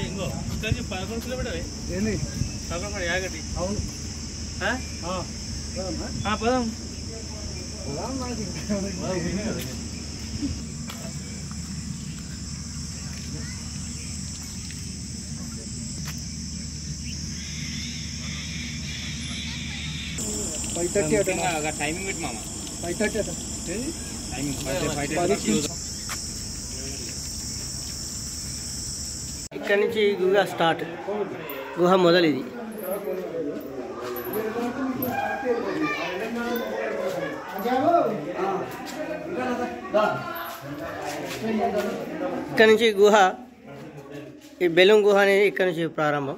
ఇంకో ఇక్కడికి 11 కిలోమీటర్ ఏంది 11 యాగటి అవును పదం టైమింగ్ పెట్టి మామ 5:30 ఇక్కడ నుంచి గుహ స్టార్ట్, గుహ మొదలు ఇది. ఇక్కడ నుంచి గుహ, ఈ బెలూమ్ గుహ అనేది ఇక్కడ నుంచి ప్రారంభం.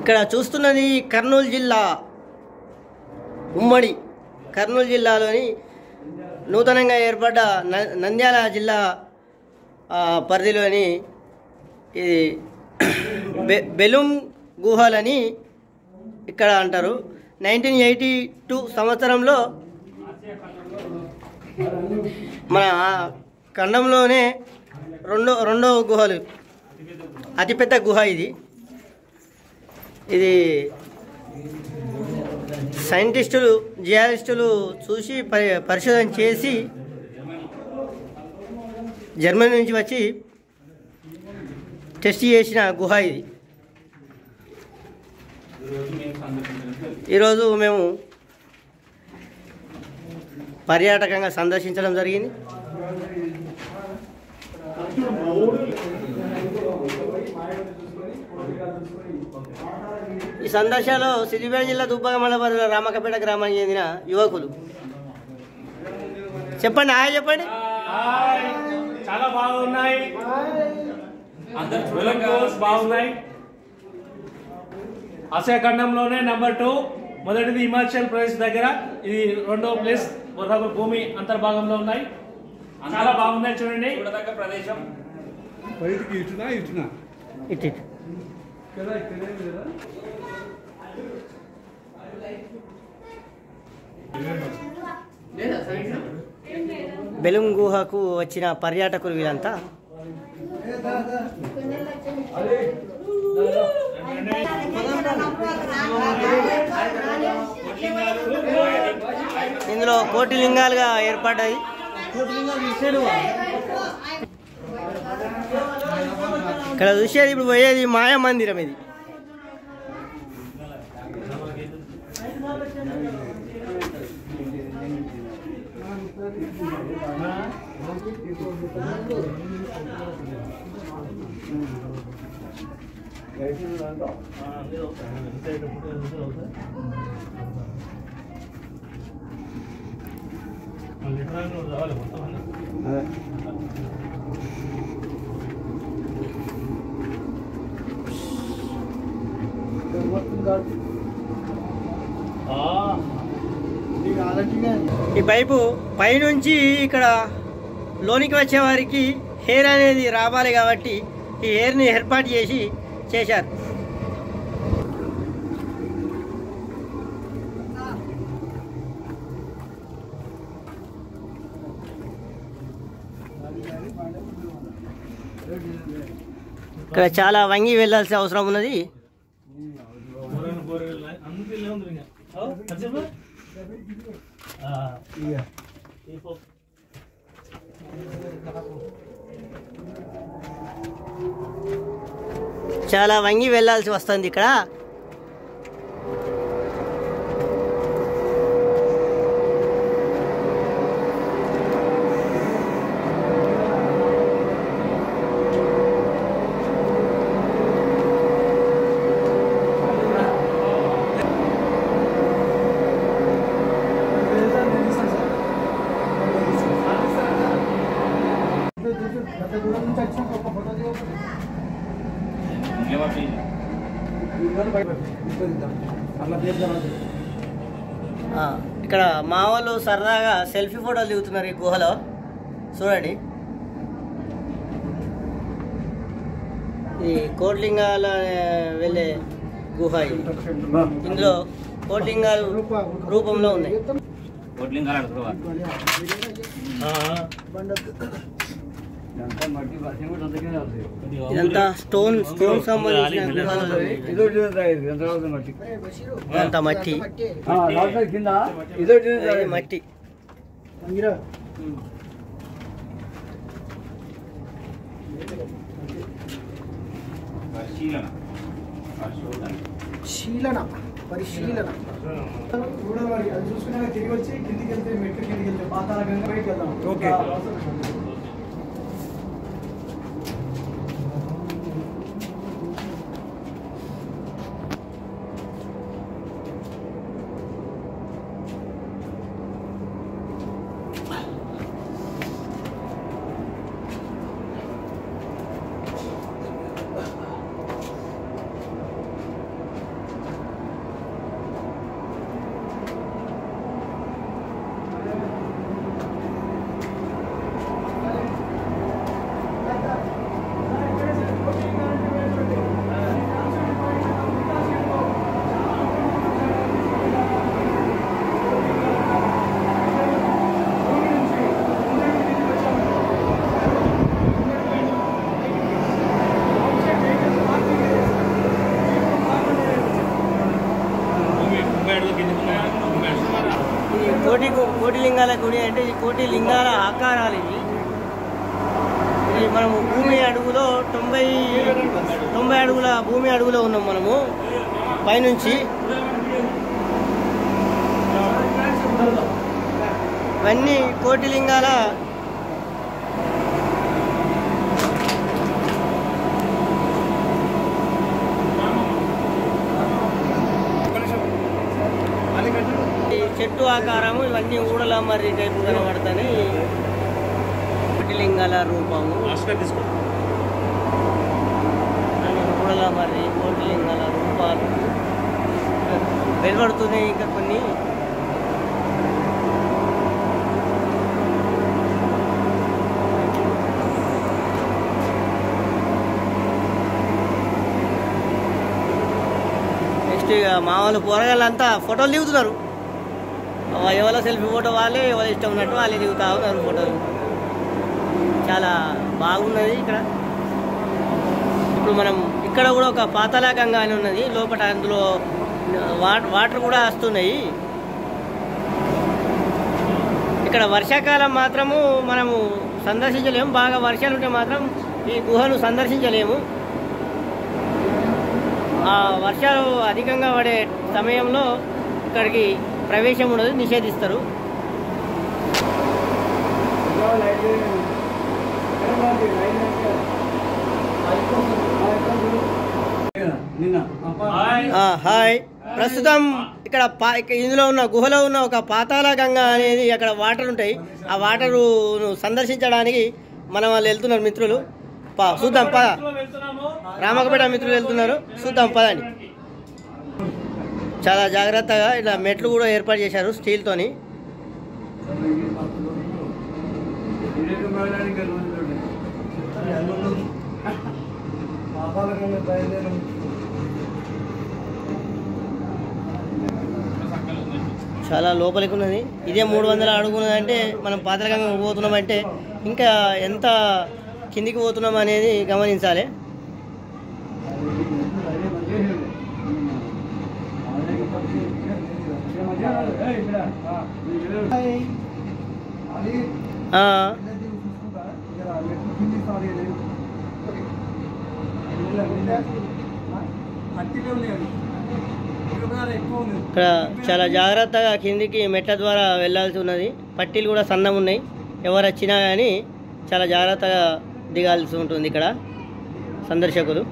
ఇక్కడ చూస్తున్నది కర్నూలు జిల్లా, ఉమ్మడి కర్నూలు జిల్లాలోని నూతనంగా ఏర్పడ్డ నంద్యాల జిల్లా పరిధిలోని ఇది బెలూమ్ గుహలని ఇక్కడ అంటారు. 1982 సంవత్సరంలో మన ఖండంలోనే రెండో గుహలు, అతిపెద్ద గుహ ఇది. ఇది సైంటిస్టులు, జియాలజిస్టులు చూసి పరిశోధన చేసి జర్మనీ నుంచి వచ్చి టెస్ట్ చేసిన గుహ ఇది. ఈరోజు మేము పర్యాటకంగా సందర్శించడం జరిగింది. ఈ సందర్శనలో సిద్దిపేట జిల్లా దుబ్బాక మండలం రామకపేట గ్రామానికి చెందిన యువకులు. చెప్పండి, హాయ్ చెప్పండి. చాలా బాగున్నాయి, బాగున్నాయి. ఆసియా ఖండంలోనే నెంబర్ 2, మొదటిది హిమాచల్ ప్రదేశ్ దగ్గర, ఇది రెండో ప్లేస్ భూమి అంతర్భాగంలో ఉన్నాయి. చాలా బాగున్నాయి చూడండి. ప్రదేశం బయటికి ఇటునా ఇటునా ఇటు బెలూమ్ గుహకు వచ్చిన పర్యాటకులు వీళ్ళంతా. ఇందులో కోటి లింగాలుగా ఏర్పడ్డాయి. ఇక్కడ చూసేది ఇప్పుడు పోయేది మాయా మందిరం. ఇది ఈ పైపు పైనుంచి ఇక్కడ లోనికి వచ్చే వారికి హెయిర్ అనేది రావాలి కాబట్టి ఈ హెయిర్ని ఏర్పాటు చేశారు. ఇక్కడ చాలా వంగి వెళ్ళాల్సిన అవసరం ఉన్నది. చాలా వంగి వెళ్ళాల్సి వస్తుంది ఇక్కడ. ఇక్కడ మా వాళ్ళు సరదాగా సెల్ఫీ ఫోటోలు దిగుతున్నారు ఈ గుహలో. చూడండి, ఈ కోట్లింగాల వెళ్ళే గుహ. ఇందులో కోట్లింగాలు రూపంలో ఉన్నాయి. ఇదంతా స్టోన్ సంబంధించిన ఇదంతా మట్టి. మట్టి పరిశీలన చూడవాలి. అది చూసుకున్నాక తిరిగి వచ్చి కిందికి వెళ్తే మెట్టు కిందికి వెళ్తే పాతాళ గంగ బయటకు వెళ్దాం. ఓకే. కోటి లింగాల గుడి అంటే ఈ కోటి లింగాల ఆకారాలు ఇవి. ఇది మనము భూమి అడుగులో 90 అడుగుల భూమి అడుగులో ఉన్నాం మనము పైనుంచి. ఇవన్నీ కోటి లింగాల చెట్టు ఆకారము. ఇవన్నీ ఊడల మరి టైపు కనబడతాయి. కోటిలింగాల రూపము ఊడల మరి కోటిలింగాల రూపాలు వెలువడుతున్నాయి. ఇంకా కొన్ని నెక్స్ట్ ఇక మామూలు పోరగాళ్ళంతా ఫోటోలు దిగుతున్నారు. ఎవరో సెల్ఫీ ఫోటో వాళ్ళే, ఎవరు ఇష్టం ఉన్నట్టు వాళ్ళే దిగుతా ఉన్నారు ఫోటోలు. చాలా బాగున్నది ఇక్కడ. ఇప్పుడు మనం ఇక్కడ కూడా ఒక పాతాళ గంగ అని ఉన్నది లోపల. అందులో వాటర్ కూడా వస్తున్నాయి. ఇక్కడ వర్షాకాలం మాత్రము మనము సందర్శించలేము. బాగా వర్షాలు ఉంటే మాత్రం ఈ గుహను సందర్శించలేము. ఆ వర్షాలు అధికంగా పడే సమయంలో ఇక్కడికి ప్రవేశం ఉండదు, నిషేధిస్తారు. హాయ్. ప్రస్తుతం ఇక్కడ ఇందులో ఉన్న గుహలో ఉన్న ఒక పాతాళ గంగ అనేది అక్కడ వాటర్ ఉంటాయి. ఆ వాటరు సందర్శించడానికి మనం వాళ్ళు వెళ్తున్నారు మిత్రులు. చూద్దాం పద. రామకపేట మిత్రులు వెళ్తున్నారు, చూద్దాం పదండి. చాలా జాగ్రత్తగా ఇలా మెట్లు కూడా ఏర్పాటు చేశారు స్టీల్తోని. చాలా లోపలికి ఉన్నది. ఇదే 300 అడుగున్నదంటే మనం పాతాళగంగ పోతున్నామంటే ఇంకా ఎంత కిందికి పోతున్నాం అనేది గమనించాలి. ఇక్కడ చాలా జాగ్రత్తగా కిందికి మెట్ల ద్వారా వెళ్ళాల్సి ఉన్నది. పట్టీలు కూడా సన్నం ఉన్నాయి. ఎవరు వచ్చినా కానీ చాలా జాగ్రత్తగా దిగాల్సి ఉంటుంది ఇక్కడ సందర్శకులు.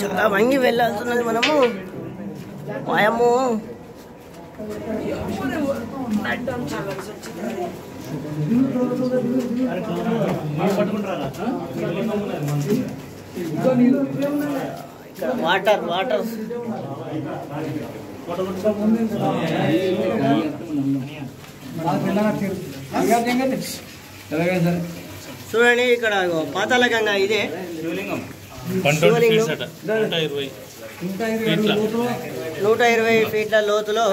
చాలా వంగి వెళ్ళాల్సి మనము. వాయము వాటర్ వాటర్ చూడండి ఇక్కడ పాతాళ గంగ ఇదే. 120 ఫీట్ల లోతులో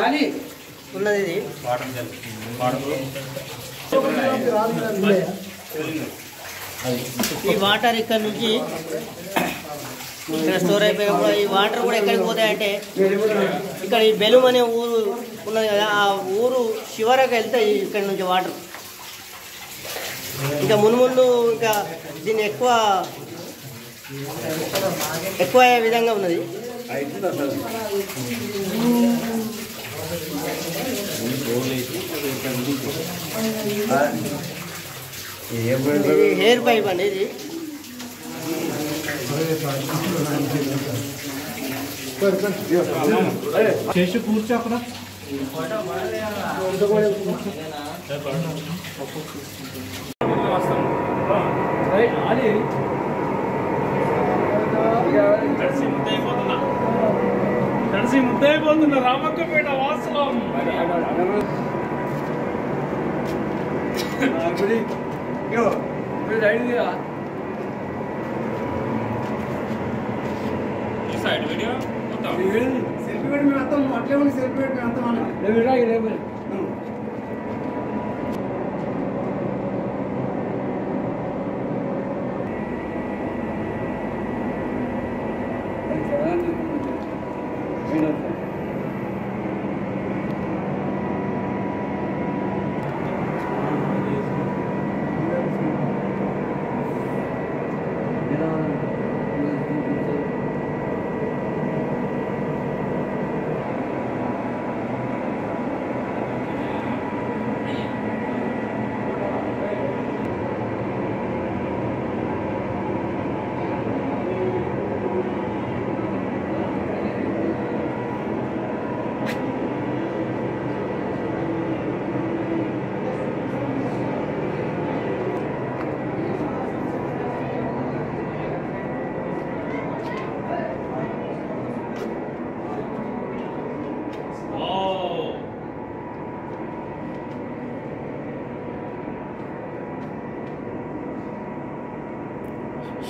ఉన్నది ఇది. ఈ వాటర్ ఇక్కడ నుంచి ఇక్కడ స్టోర్ అయిపోయినప్పుడు ఈ వాటర్ కూడా ఎక్కడికి పోతాయంటే ఇక్కడ ఈ బెలూమ్ అనే ఊరు ఉన్నది కదా, ఆ ఊరు చివరకు వెళ్తే ఇక్కడ నుంచి వాటర్ ఇంకా మున్ముందు ఇంకా దీన్ని ఎక్కువ అయ్యే విధంగా ఉన్నది. హెయిర్ పైప్ అండి ఇది. చేసి కూర్చో అక్కడ. అది తడిసి ముద్దైపోతున్నా రామక్కపేట వాస్తవం. సైడ్ వీడియో సెల్ఫీ పెట్టి మేము అంతా అట్లే ఉంది. సెల్ఫీ పెట్టి మేము అంతా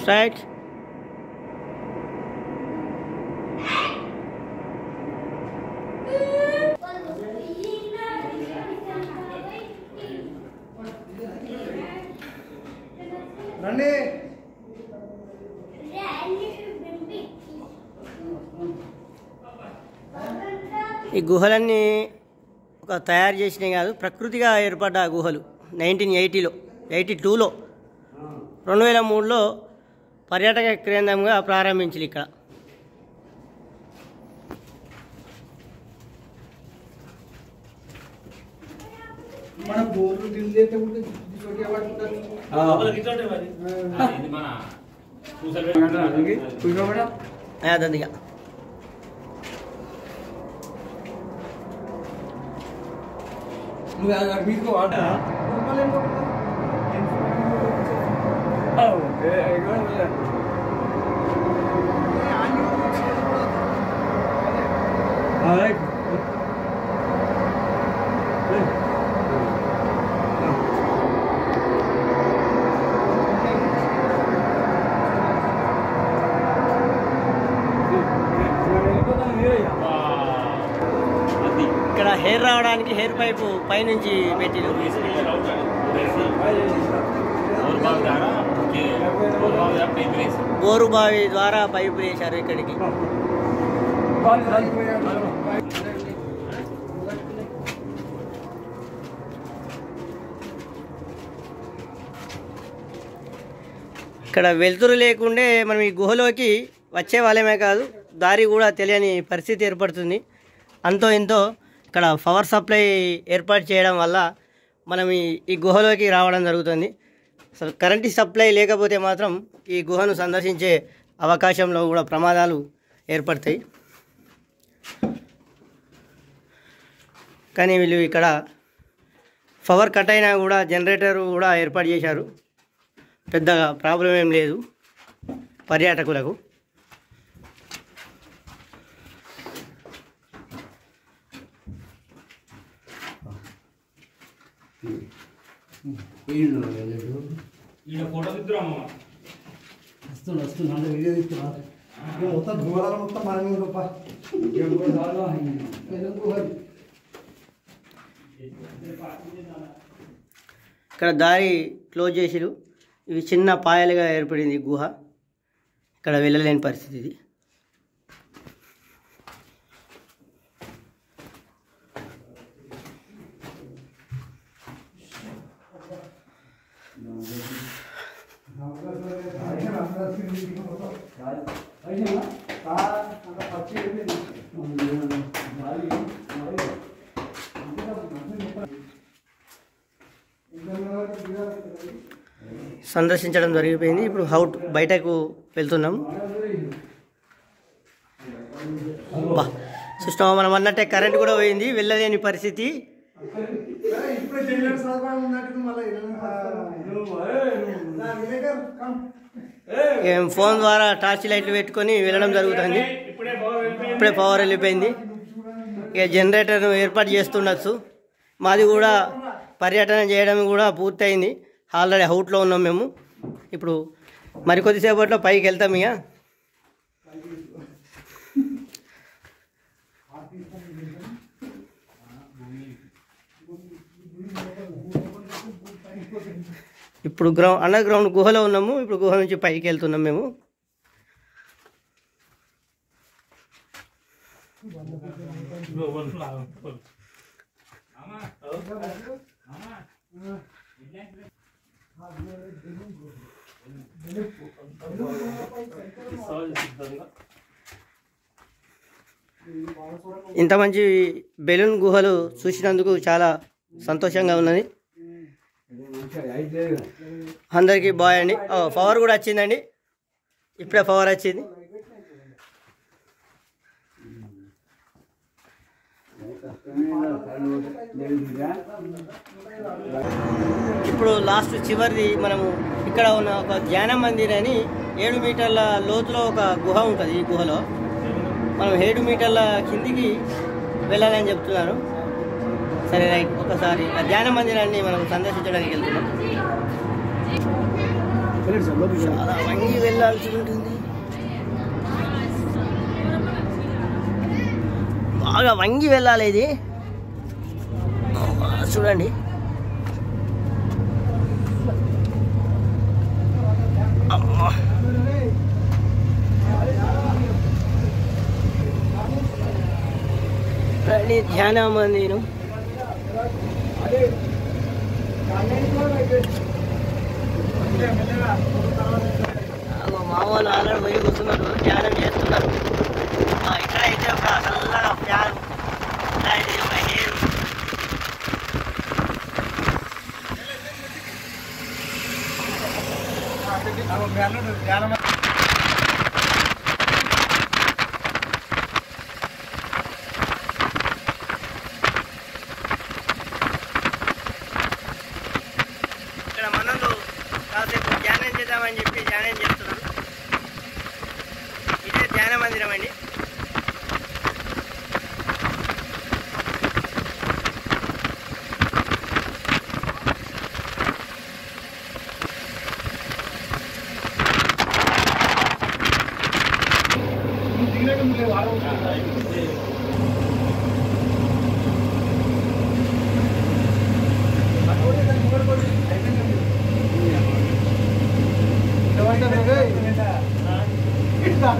Straight. రండి. ఈ గుహలన్నీ ఒక తయారు చేసినవి కాదు, ప్రకృతిగా ఏర్పడ్డ గుహలు. 1980లో 82లో 2003లో పర్యాటక కేంద్రంగా ప్రారంభించారు ఇక్కడ. మన బోర్లు దిల్ అయితే కూడా చోటి పడుతుంది ఇది మన అదండిగా నువ్వు మీకు ఆట ఇక్కడ హెయిర్ రావడానికి హెయిర్ పైపు పైనుంచి పెట్టిరు. బోరు బావి ద్వారా పైపు వేశారు ఇక్కడికి. ఇక్కడ వెలుతురు లేకుండే మనం ఈ గుహలోకి వచ్చే వాళ్ళమే కాదు, దారి కూడా తెలియని పరిస్థితి ఏర్పడుతుంది. అంతో ఇంతో ఇక్కడ పవర్ సప్లై ఏర్పాటు చేయడం వల్ల మనం ఈ గుహలోకి రావడం జరుగుతుంది. అసలు కరెంటు సప్లై లేకపోతే మాత్రం ఈ గుహను సందర్శించే అవకాశంలో కూడా ప్రమాదాలు ఏర్పడతాయి. కానీ వీళ్ళు ఇక్కడ పవర్ కట్ అయినా కూడా జనరేటర్ కూడా ఏర్పాటు చేశారు. పెద్దగా ప్రాబ్లం ఏం లేదు పర్యాటకులకు. వస్తుంది వీడియో తీస్తున్నా మొత్తం దూరాలు మొత్తం మనమే గొప్ప ఇక్కడ దారి క్లోజ్ చేసిరు. ఇవి చిన్న పాయలుగా ఏర్పడింది గుహ. ఇక్కడ వెళ్ళలేని పరిస్థితి ఇది. సందర్శించడం జరిగిపోయింది. ఇప్పుడు బయటకు వెళ్తున్నాం. చూస్తామా, మనం అన్నట్టే కరెంట్ కూడా పోయింది, వెళ్ళలేని పరిస్థితి. ఫోన్ ద్వారా టార్చ్ లైట్లు పెట్టుకొని వెళ్ళడం జరుగుతుంది. ఇప్పుడే పవర్ వెళ్ళిపోయింది. ఇక జనరేటర్ ఏర్పాటు చేస్తుండొచ్చు. మాది కూడా పర్యటన చేయడం కూడా పూర్తయింది. ఆల్రెడీ అవుట్లో ఉన్నాం మేము. ఇప్పుడు మరికొద్దిసేపట్లో పైకి వెళ్తాం. ఇక ఇప్పుడు అండర్ గ్రౌండ్ గుహలో ఉన్నాము. ఇప్పుడు గుహ నుంచి పైకి వెళ్తున్నాం మేము. ఇంత మంచి బెలూన్ గుహలు చూసినందుకు చాలా సంతోషంగా ఉన్నది. అందరికీ బాయ్ అండి. పవర్ కూడా వచ్చిందండి. ఇప్పుడే పవర్ వచ్చింది. ఇప్పుడు లాస్ట్ చివరిది మనము ఇక్కడ ఉన్న ఒక ధ్యాన మందిర్ అని 7 మీటర్ల లోతులో ఒక గుహ ఉంటుంది. ఈ గుహలో మనం 7 మీటర్ల కిందికి వెళ్ళాలని చెప్తున్నారు. సరే రైట్, ఒకసారి ఆ ధ్యాన మందిరాన్ని మనం సందర్శించడానికి వెళ్తున్నాం. చాలా వంగి వెళ్ళాల్సి ఉంటుంది. బాగా వంగి వెళ్ళాలి. ఇది చూడండి. ధ్యాన మందిరం మా వాళ్ళు ఆల్రెడీ పోయి కూర్చున్నారు, ధ్యానం చేస్తున్నారు. ఇక్కడ అయితే ఒక చల్లగా ఫ్యాన్, ఇక్కడ మనలు కాసేపు ధ్యానం చేద్దామని చెప్పి ధ్యానం చేస్తున్నారు. ఇదే ధ్యాన మందిరం అండి. Kita